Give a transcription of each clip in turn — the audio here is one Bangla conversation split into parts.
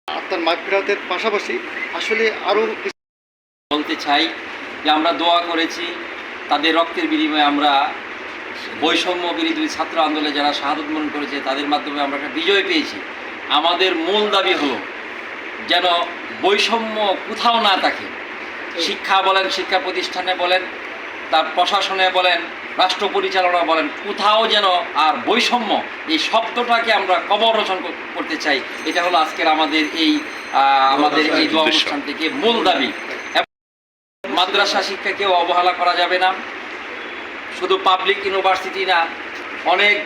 আপনার মাগফিরাতের পাশাপাশি আসলে আরও বলতে চাই যে আমরা দোয়া করেছি, তাদের রক্তের বিনিময়ে আমরা বৈষম্য বিরোধী ছাত্র আন্দোলনে যারা শাহাদত বরণ করেছে তাদের মাধ্যমে আমরা একটা বিজয় পেয়েছি। আমাদের মূল দাবি হলো যেন বৈষম্য কোথাও না থাকে। শিক্ষা বলেন, শিক্ষা প্রতিষ্ঠানে বলেন, তার প্রশাসনে বলেন, রাষ্ট্র পরিচালনা বলেন, কোথাও যেন আর বৈষম্য এই শব্দটাকে আমরা কবর রচনা করতে চাই। এটা হলো আজকের আমাদের এই দোয়া অনুষ্ঠান থেকে মূল দাবি। মাদ্রাসা শিক্ষাকেও অবহেলা করা যাবে না। শুধু পাবলিক ইউনিভার্সিটি না, অনেক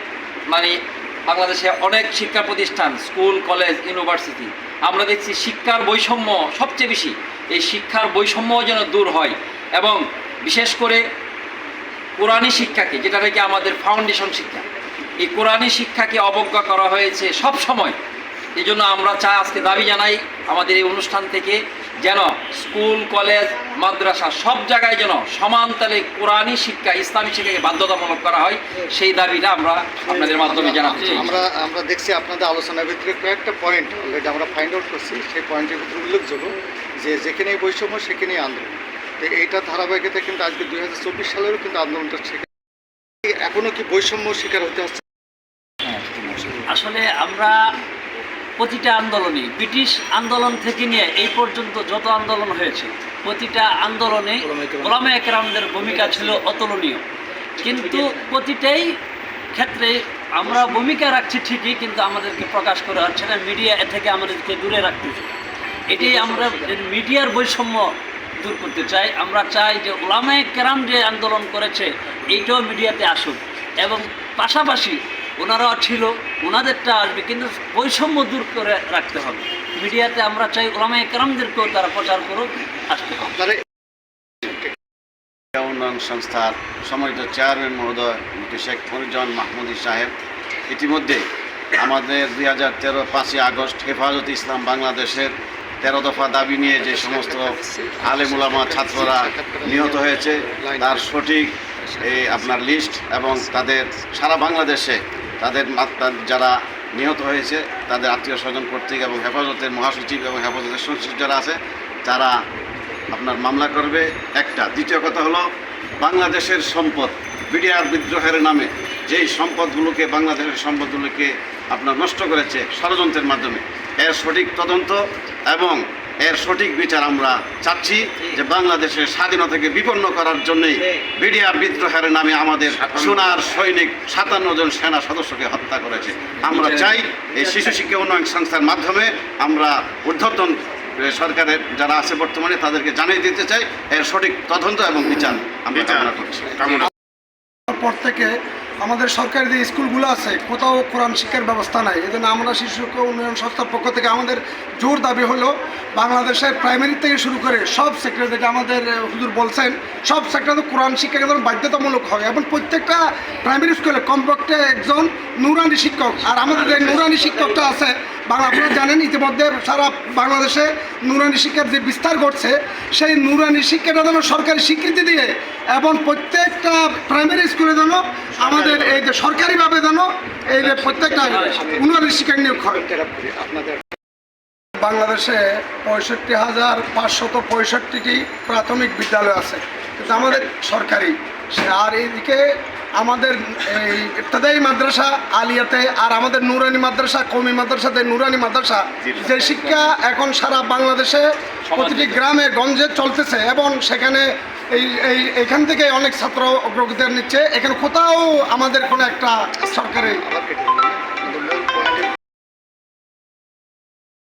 বাংলাদেশে অনেক শিক্ষা প্রতিষ্ঠান, স্কুল, কলেজ, ইউনিভার্সিটি আমরা দেখছি শিক্ষার বৈষম্য সবচেয়ে বেশি। এই শিক্ষার বৈষম্য যেন দূর হয় এবং বিশেষ করে কোরআনী শিক্ষাকে, যেটা নাকি আমাদের ফাউন্ডেশন শিক্ষা, এই কোরআনী শিক্ষাকে অবজ্ঞা করা হয়েছে সব সময়। এই জন্য আমরা আজকে দাবি জানাই আমাদের এই অনুষ্ঠান থেকে যেন স্কুল, কলেজ, মাদ্রাসা সব জায়গায় যেন সমান তালে কোরআনী শিক্ষা, ইসলামী শিক্ষাকে বাধ্যতামূলক করা হয়, সেই দাবিটা আমরা আপনাদের মাধ্যমে জানাতে চাই। আমরা দেখছি আপনাদের আলোচনার ভিতরে কয়েকটা পয়েন্ট অলরেডি আমরা ফাইন্ড আউট করছি। সেই পয়েন্টের ভিতরে উল্লেখযোগ্য যে যেখানেই বৈষম্য সেখানেই আন্দোলন। তো এইটা ধারাবাহিকতা কিন্তু আজকে 2024 সালেরও কিন্তু আন্দোলনটা এখনও কি বৈষম্য শিকার হতে হচ্ছে? আসলে আমরা প্রতিটা আন্দোলনে, ব্রিটিশ আন্দোলন থেকে নিয়ে এই পর্যন্ত যত আন্দোলন হয়েছে, প্রতিটা আন্দোলনে ওলামায়ে কেরামদের ভূমিকা ছিল অতুলনীয়। কিন্তু প্রতিটাই ক্ষেত্রে আমরা ভূমিকা রাখছি ঠিকই, কিন্তু আমাদেরকে প্রকাশ করা হচ্ছে না, মিডিয়া থেকে আমাদেরকে দূরে রাখতেছে। এটাই আমরা মিডিয়ার বৈষম্য দূর করতে চাই। আমরা চাই যে ওলামায়ে কেরাম যে আন্দোলন করেছে এইটাও মিডিয়াতে আসুক, এবং পাশাপাশি ওনারাও ছিল, ওনাদেরটা আসবে, কিন্তু বৈষম্য দূর করে রাখতে হবে। মিডিয়াতে আমরা চাই ওলামায়ে কেরামদেরকেও তারা প্রচার করুক, আসতে হবে। উন্নয়ন সংস্থার সম্মানিত চেয়ারম্যান মহোদয় শেখ ফরিদুজ্জামান মাহমুদী সাহেব ইতিমধ্যে আমাদের 2013 5ই আগস্ট হেফাজতে ইসলাম বাংলাদেশের 13 দফা দাবি নিয়ে যে সমস্ত আলেম উলামা ছাত্ররা নিহত হয়েছে তার সঠিক আপনার লিস্ট এবং তাদের সারা বাংলাদেশে তাদের যারা নিহত হয়েছে তাদের আত্মীয় স্বজন কর্তৃক এবং হেফাজতের মহাসচিব এবং হেফাজতের সচিব যারা আছে তারা আপনার মামলা করবে। একটা। দ্বিতীয় কথা হলো বাংলাদেশের সম্পদ বিডিআর বিদ্রোহের নামে যেই সম্পদগুলোকে, বাংলাদেশের সম্পদগুলোকে আপনার নষ্ট করেছে ষড়যন্ত্রের মাধ্যমে, এর সঠিক তদন্ত এবং এর সঠিক বিচার আমরা চাচ্ছি। যে বাংলাদেশের স্বাধীনতাকে বিপন্ন করার জন্যই বিডিআর বিদ্রোহের নামে আমাদের সোনার সৈনিক 57 জন সেনা সদস্যকে হত্যা করেছে। আমরা চাই এই শিশু শিক্ষা উন্নয়ন সংস্থার মাধ্যমে আমরা ঊর্ধ্বতন সরকারের যারা আছে বর্তমানে তাদেরকে জানিয়ে দিতে চাই এর সঠিক তদন্ত এবং বিচার আমরা কামনা করছি। পর থেকে আমাদের সরকারি যে স্কুলগুলো আছে কোথাও কোরআন শিক্ষার ব্যবস্থা নাই। এই জন্য আমরা শিশু শিক্ষা উন্নয়ন সংস্থার পক্ষ থেকে আমাদের জোর দাবি হলো বাংলাদেশের প্রাইমারি থেকে শুরু করে সব সেক্টরে, যেটা আমাদের হুজুর বলছেন, সব সেক্টরে কোরআন শিক্ষা যেন বাধ্যতামূলক হয় এবং প্রত্যেকটা প্রাইমারি স্কুলে কমপক্ষে একজন নুরানি শিক্ষক। আর আমাদের যে নুরানি শিক্ষকটা আছে আপনারা জানেন ইতিমধ্যে সারা বাংলাদেশে নুরানি শিক্ষার যে বিস্তার ঘটছে, সেই নুরানি শিক্ষাটা যেন সরকারি স্বীকৃতি দিয়ে এবং প্রত্যেকটা প্রাইমারি স্কুলে যেন আমাদের এই যে সরকারিভাবে যেন এই যে প্রত্যেকটা নুরানি শিক্ষা নিয়োগ হয়। আপনাদের বাংলাদেশে 65,565টি প্রাথমিক বিদ্যালয় আছে, কিন্তু আমাদের সরকারি। আর এইদিকে আমাদের এই ইবতেদায়ী মাদ্রাসা আলিয়াতে আর আমাদের নুরানি মাদ্রাসা, কওমি মাদ্রাসাতে নুরানি মাদ্রাসা যে শিক্ষা এখন সারা বাংলাদেশে প্রতিটি গ্রামে গঞ্জে চলতেছে এবং সেখানে এইখান থেকে অনেক ছাত্র অগ্রগতি নিচ্ছে। এখানে কোথাও আমাদের কোনো একটা সরকারি